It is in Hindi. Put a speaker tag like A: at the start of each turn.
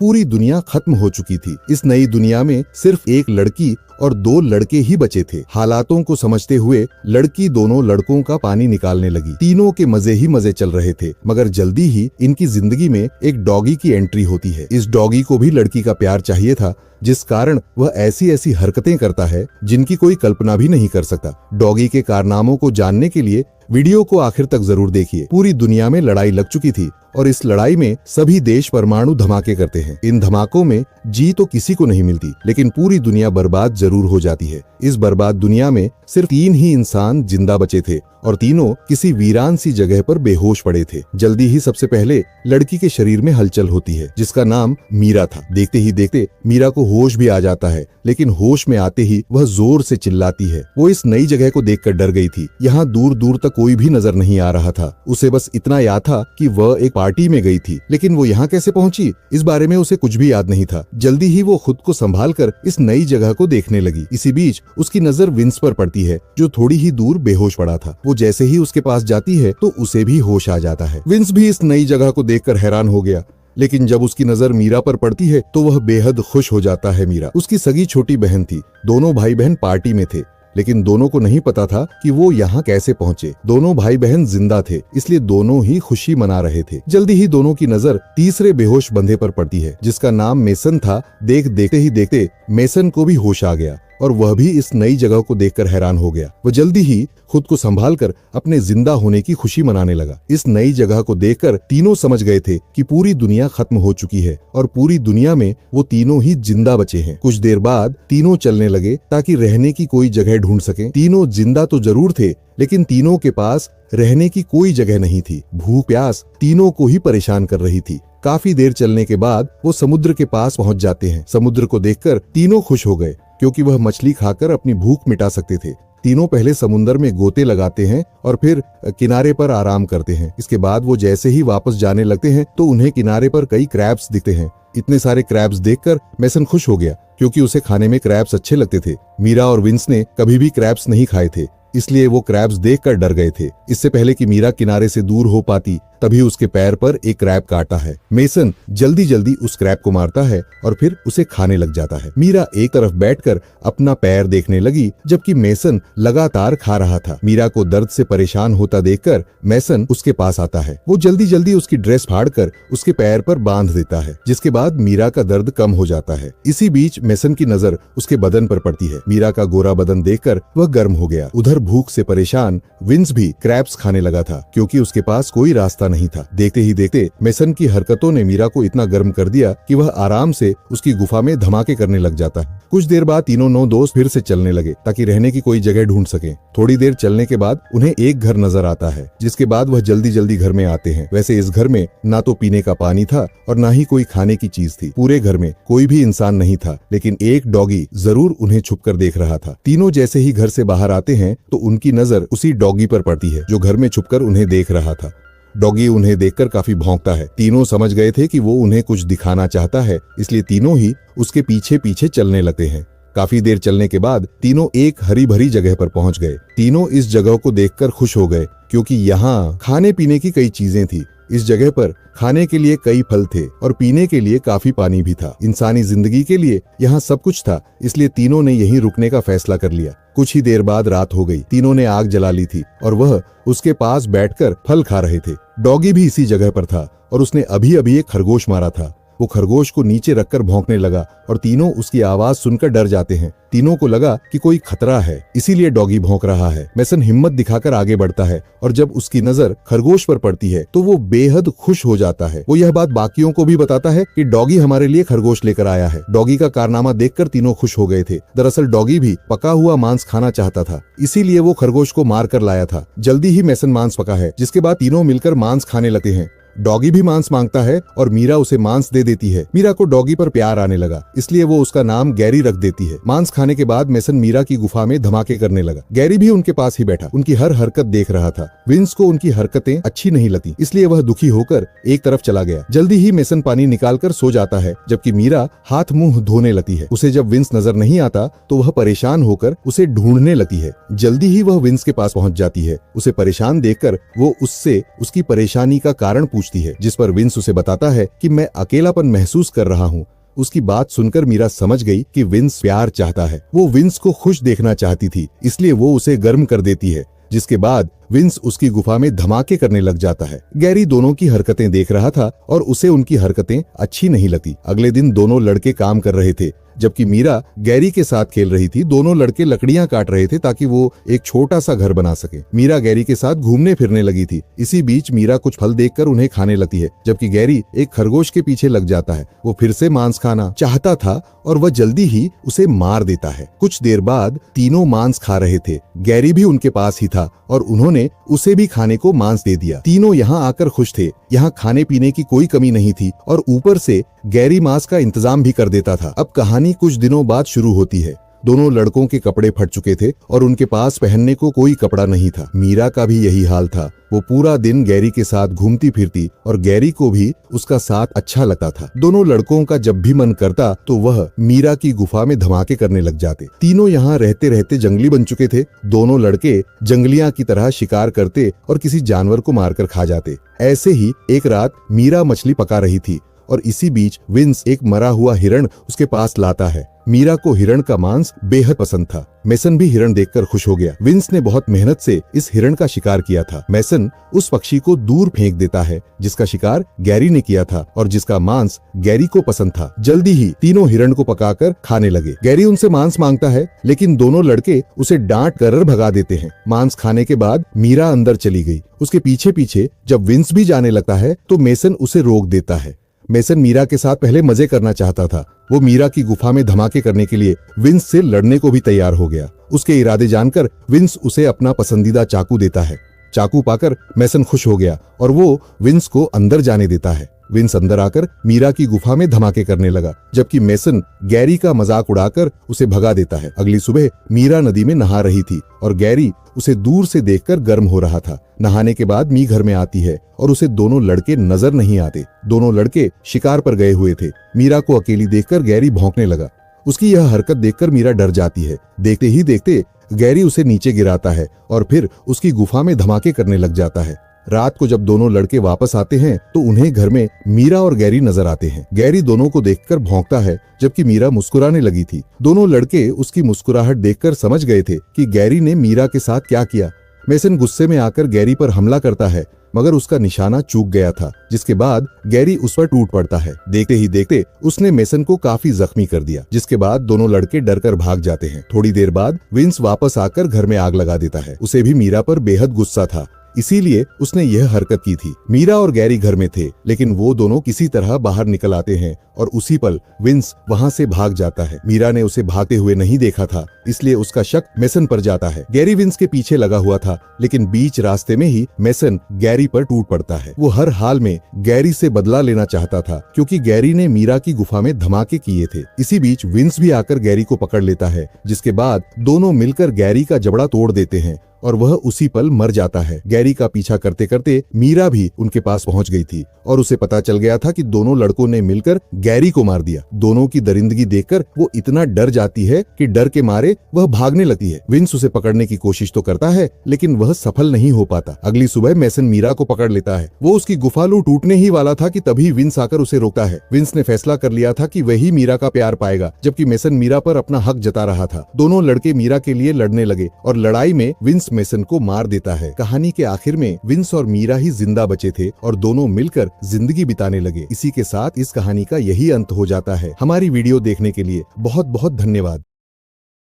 A: पूरी दुनिया खत्म हो चुकी थी। इस नई दुनिया में सिर्फ एक लड़की और 2 लड़के ही बचे थे। हालातों को समझते हुए लड़की दोनों लड़कों का पानी निकालने लगी। तीनों के मजे ही मजे चल रहे थे, मगर जल्दी ही इनकी जिंदगी में एक डॉगी की एंट्री होती है। इस डॉगी को भी लड़की का प्यार चाहिए था, जिस कारण वह ऐसी ऐसी हरकतें करता है जिनकी कोई कल्पना भी नहीं कर सकता। डॉगी के कारनामों को जानने के लिए वीडियो को आखिर तक जरूर देखिए। पूरी दुनिया में लड़ाई लग चुकी थी और इस लड़ाई में सभी देश परमाणु धमाके करते हैं। इन धमाकों में जी तो किसी को नहीं मिलती, लेकिन पूरी दुनिया बर्बाद जरूर हो जाती है। इस बर्बाद दुनिया में सिर्फ 3 ही इंसान जिंदा बचे थे और तीनों किसी वीरान सी जगह पर बेहोश पड़े थे। जल्दी ही सबसे पहले लड़की के शरीर में हलचल होती है, जिसका नाम मीरा था। देखते ही देखते मीरा को होश भी आ जाता है, लेकिन होश में आते ही वह जोर से चिल्लाती है। वो इस नई जगह को देखकर डर गई थी। यहाँ दूर दूर तक कोई भी नजर नहीं आ रहा था। उसे बस इतना याद था कि वह एक पार्टी में गई थी, लेकिन वो यहाँ कैसे पहुंची इस बारे में उसे कुछ भी याद नहीं था। जल्दी ही वो खुद को संभाल कर इस नई जगह को देखने लगी। इसी बीच उसकी नजर विंस पर पड़ती है, जो थोड़ी ही दूर बेहोश पड़ा था। वो जैसे ही उसके पास जाती है तो उसे भी होश आ जाता है। विंस भी इस नई जगह को देखकर हैरान हो गया, लेकिन जब उसकी नजर मीरा पर पड़ती है तो वह बेहद खुश हो जाता है। मीरा उसकी सगी छोटी बहन थी। दोनों भाई बहन पार्टी में थे, लेकिन दोनों को नहीं पता था कि वो यहाँ कैसे पहुँचे। दोनों भाई बहन जिंदा थे, इसलिए दोनों ही खुशी मना रहे थे। जल्दी ही दोनों की नजर तीसरे बेहोश बंदे पर पड़ती है, जिसका नाम मेसन था। देखते ही देखते मेसन को भी होश आ गया और वह भी इस नई जगह को देखकर हैरान हो गया। वह जल्दी ही खुद को संभालकर अपने जिंदा होने की खुशी मनाने लगा। इस नई जगह को देखकर तीनों समझ गए थे कि पूरी दुनिया खत्म हो चुकी है और पूरी दुनिया में वो तीनों ही जिंदा बचे हैं। कुछ देर बाद तीनों चलने लगे ताकि रहने की कोई जगह ढूंढ सकें। तीनों जिंदा तो जरूर थे, लेकिन तीनों के पास रहने की कोई जगह नहीं थी। भूख प्यास तीनों को ही परेशान कर रही थी। काफी देर चलने के बाद वो समुद्र के पास पहुंच जाते हैं। समुद्र को देखकर तीनों खुश हो गए, क्योंकि वह मछली खाकर अपनी भूख मिटा सकते थे। तीनों पहले समुद्र में गोते लगाते हैं और फिर किनारे पर आराम करते हैं। इसके बाद वो जैसे ही वापस जाने लगते हैं तो उन्हें किनारे पर कई क्रैब्स दिखते हैं। इतने सारे क्रैब्स देखकर मेसन खुश हो गया, क्योंकि उसे खाने में क्रैब्स अच्छे लगते थे। मीरा और विंस ने कभी भी क्रैब्स नहीं खाए थे, इसलिए वो क्रैब्स देखकर डर गए थे। इससे पहले कि मीरा किनारे से दूर हो पाती, तभी उसके पैर पर एक क्रैब काटा है। मेसन जल्दी जल्दी उस क्रैब को मारता है और फिर उसे खाने लग जाता है। मीरा एक तरफ बैठकर अपना पैर देखने लगी, जबकि मेसन लगातार खा रहा था। मीरा को दर्द से परेशान होता देखकर मेसन उसके पास आता है। वो जल्दी जल्दी उसकी ड्रेस फाड़कर उसके पैर पर बांध देता है, जिसके बाद मीरा का दर्द कम हो जाता है। इसी बीच मेसन की नजर उसके बदन पर पड़ती है। मीरा का गोरा बदन देखकर वह गर्म हो गया। उधर भूख से परेशान विंस भी क्रैब्स खाने लगा था, क्योंकि उसके पास कोई रास्ता नहीं था। देखते ही देखते मेसन की हरकतों ने मीरा को इतना गर्म कर दिया कि वह आराम से उसकी गुफा में धमाके करने लग जाता है। कुछ देर बाद तीनों नौ दोस्त फिर से चलने लगे ताकि रहने की कोई जगह ढूंढ सकें। थोड़ी देर चलने के बाद उन्हें एक घर नजर आता है, जिसके बाद वह जल्दी जल्दी घर में आते हैं। वैसे इस घर में ना तो पीने का पानी था और ना ही कोई खाने की चीज थी। पूरे घर में कोई भी इंसान नहीं था, लेकिन एक डॉगी जरूर उन्हें छुपकर देख रहा था। तीनों जैसे ही घर से बाहर आते हैं तो उनकी नजर उसी डॉगी पर पड़ती है, जो घर में छुपकर उन्हें देख रहा था। डॉगी उन्हें देखकर काफी भौंकता है। तीनों समझ गए थे कि वो उन्हें कुछ दिखाना चाहता है, इसलिए तीनों ही उसके पीछे पीछे चलने लगते हैं। काफी देर चलने के बाद तीनों एक हरी भरी जगह पर पहुंच गए। तीनों इस जगह को देखकर खुश हो गए, क्योंकि यहाँ खाने पीने की कई चीजें थी। इस जगह पर खाने के लिए कई फल थे और पीने के लिए काफी पानी भी था। इंसानी जिंदगी के लिए यहाँ सब कुछ था, इसलिए तीनों ने यहीं रुकने का फैसला कर लिया। कुछ ही देर बाद रात हो गई। तीनों ने आग जला ली थी और वह उसके पास बैठकर फल खा रहे थे। डॉगी भी इसी जगह पर था और उसने अभी अभी एक खरगोश मारा था। वो खरगोश को नीचे रखकर भौंकने लगा और तीनों उसकी आवाज सुनकर डर जाते हैं। तीनों को लगा कि कोई खतरा है, इसीलिए डॉगी भौंक रहा है। मेसन हिम्मत दिखाकर आगे बढ़ता है और जब उसकी नजर खरगोश पर पड़ती है तो वो बेहद खुश हो जाता है। वो यह बात बाकियों को भी बताता है कि डॉगी हमारे लिए खरगोश लेकर आया है। डॉगी का कारनामा देखकर तीनों खुश हो गए थे। दरअसल डॉगी भी पका हुआ मांस खाना चाहता था, इसीलिए वो खरगोश को मार कर लाया था। जल्दी ही मेसन मांस पका है, जिसके बाद तीनों मिलकर मांस खाने लगते हैं। डॉगी भी मांस मांगता है और मीरा उसे मांस दे देती है। मीरा को डॉगी पर प्यार आने लगा, इसलिए वो उसका नाम गैरी रख देती है। मांस खाने के बाद मेसन मीरा की गुफा में धमाके करने लगा। गैरी भी उनके पास ही बैठा उनकी हर हरकत देख रहा था। विंस को उनकी हरकतें अच्छी नहीं लगती, इसलिए वह दुखी होकर एक तरफ चला गया। जल्दी ही मेसन पानी निकालकर सो जाता है, जबकि मीरा हाथ मुंह धोने लगती है। उसे जब विंस नजर नहीं आता तो वह परेशान होकर उसे ढूंढने लगती है। जल्दी ही वह विंस के पास पहुंच जाती है। उसे परेशान देखकर वो उससे उसकी परेशानी का कारण पूछती है, जिस पर विंस उसे बताता है कि मैं अकेलापन महसूस कर रहा हूँ। उसकी बात सुनकर मीरा समझ गई कि विंस प्यार चाहता है। वो विंस को खुश देखना चाहती थी, इसलिए वो उसे गर्म कर देती है, जिसके बाद विंस उसकी गुफा में धमाके करने लग जाता है। गैरी दोनों की हरकतें देख रहा था और उसे उनकी हरकतें अच्छी नहीं लगती। अगले दिन दोनों लड़के काम कर रहे थे, जबकि मीरा गैरी के साथ खेल रही थी। दोनों लड़के लकड़ियां काट रहे थे ताकि वो एक छोटा सा घर बना सके। मीरा गैरी के साथ घूमने फिरने लगी थी। इसी बीच मीरा कुछ फल देखकर उन्हें खाने लगती है, जबकि गैरी एक खरगोश के पीछे लग जाता है। वो फिर से मांस खाना चाहता था और वह जल्दी ही उसे मार देता है। कुछ देर बाद तीनों मांस खा रहे थे। गैरी भी उनके पास ही था और उन्होंने उसे भी खाने को मांस दे दिया। तीनों यहाँ आकर खुश थे। यहाँ खाने पीने की कोई कमी नहीं थी और ऊपर से गैरी मांस का इंतजाम भी कर देता था। अब कहानी कुछ दिनों बाद शुरू होती है। दोनों लड़कों के कपड़े फट चुके थे और उनके पास पहनने को कोई कपड़ा नहीं था। मीरा का भी यही हाल था। वो पूरा दिन गैरी के साथ घूमती फिरती और गैरी को भी उसका साथ अच्छा लगता था। दोनों लड़कों का जब भी मन करता तो वह मीरा की गुफा में धमाके करने लग जाते। तीनों यहाँ रहते रहते जंगली बन चुके थे। दोनों लड़के जंगलियां की तरह शिकार करते और किसी जानवर को मारकर खा जाते। ऐसे ही एक रात मीरा मछली पका रही थी और इसी बीच विंस एक मरा हुआ हिरण उसके पास लाता है। मीरा को हिरण का मांस बेहद पसंद था। मेसन भी हिरण देखकर खुश हो गया। विंस ने बहुत मेहनत से इस हिरण का शिकार किया था। मेसन उस पक्षी को दूर फेंक देता है जिसका शिकार गैरी ने किया था और जिसका मांस गैरी को पसंद था। जल्दी ही तीनों हिरण को पकाकर खाने लगे। गैरी उनसे मांस मांगता है, लेकिन दोनों लड़के उसे डांट कर भगा देते हैं। मांस खाने के बाद मीरा अंदर चली गई। उसके पीछे पीछे जब विंस भी जाने लगता है तो मेसन उसे रोक देता है। मेसन मीरा के साथ पहले मजे करना चाहता था। वो मीरा की गुफा में धमाके करने के लिए विंस से लड़ने को भी तैयार हो गया। उसके इरादे जानकर विंस उसे अपना पसंदीदा चाकू देता है। चाकू पाकर मेसन खुश हो गया और वो विंस को अंदर जाने देता है। विंस अंदर आकर मीरा की गुफा में धमाके करने लगा, जबकि मेसन गैरी का मजाक उड़ाकर उसे भगा देता है। अगली सुबह मीरा नदी में नहा रही थी और गैरी उसे दूर से देखकर गर्म हो रहा था। नहाने के बाद मी घर में आती है और उसे दोनों लड़के नजर नहीं आते। दोनों लड़के शिकार पर गए हुए थे। मीरा को अकेली देखकर गैरी भौंकने लगा। उसकी यह हरकत देखकर मीरा डर जाती है। देखते ही देखते गैरी उसे नीचे गिराता है और फिर उसकी गुफा में धमाके करने लग जाता है। रात को जब दोनों लड़के वापस आते हैं तो उन्हें घर में मीरा और गैरी नजर आते हैं। गैरी दोनों को देखकर भौंकता है, जबकि मीरा मुस्कुराने लगी थी। दोनों लड़के उसकी मुस्कुराहट देखकर समझ गए थे कि गैरी ने मीरा के साथ क्या किया। मेसन गुस्से में आकर गैरी पर हमला करता है, मगर उसका निशाना चूक गया था, जिसके बाद गैरी उस पर टूट पड़ता है। देखते ही देखते उसने मेसन को काफी जख्मी कर दिया, जिसके बाद दोनों लड़के डरकर भाग जाते हैं। थोड़ी देर बाद विंस वापस आकर घर में आग लगा देता है। उसे भी मीरा पर बेहद गुस्सा था, इसीलिए उसने यह हरकत की थी। मीरा और गैरी घर में थे, लेकिन वो दोनों किसी तरह बाहर निकल आते हैं और उसी पल विंस वहां से भाग जाता है। मीरा ने उसे भागते हुए नहीं देखा था, इसलिए उसका शक मेसन पर जाता है। गैरी विंस के पीछे लगा हुआ था, लेकिन बीच रास्ते में ही मेसन गैरी पर टूट पड़ता है। वो हर हाल में गैरी से बदला लेना चाहता था, क्योंकि गैरी ने मीरा की गुफा में धमाके किए थे। इसी बीच विंस भी आकर गैरी को पकड़ लेता है, जिसके बाद दोनों मिलकर गैरी का जबड़ा तोड़ देते हैं और वह उसी पल मर जाता है। गैरी का पीछा करते करते मीरा भी उनके पास पहुंच गई थी और उसे पता चल गया था कि दोनों लड़कों ने मिलकर गैरी को मार दिया। दोनों की दरिंदगी देखकर वो इतना डर जाती है कि डर के मारे वह भागने लगती है। विंस उसे पकड़ने की कोशिश तो करता है, लेकिन वह सफल नहीं हो पाता। अगली सुबह मेसन मीरा को पकड़ लेता है। वो उसकी गुफा टूटने ही वाला था कि तभी विंस आकर उसे रोकता है। विंस ने फैसला कर लिया था कि वही मीरा का प्यार पाएगा, जबकि मेसन मीरा पर अपना हक जता रहा था। दोनों लड़के मीरा के लिए लड़ने लगे और लड़ाई में विंस मेसन को मार देता है। कहानी के आखिर में विंस और मीरा ही जिंदा बचे थे और दोनों मिलकर जिंदगी बिताने लगे। इसी के साथ इस कहानी का यही अंत हो जाता है। हमारी वीडियो देखने के लिए बहुत बहुत धन्यवाद।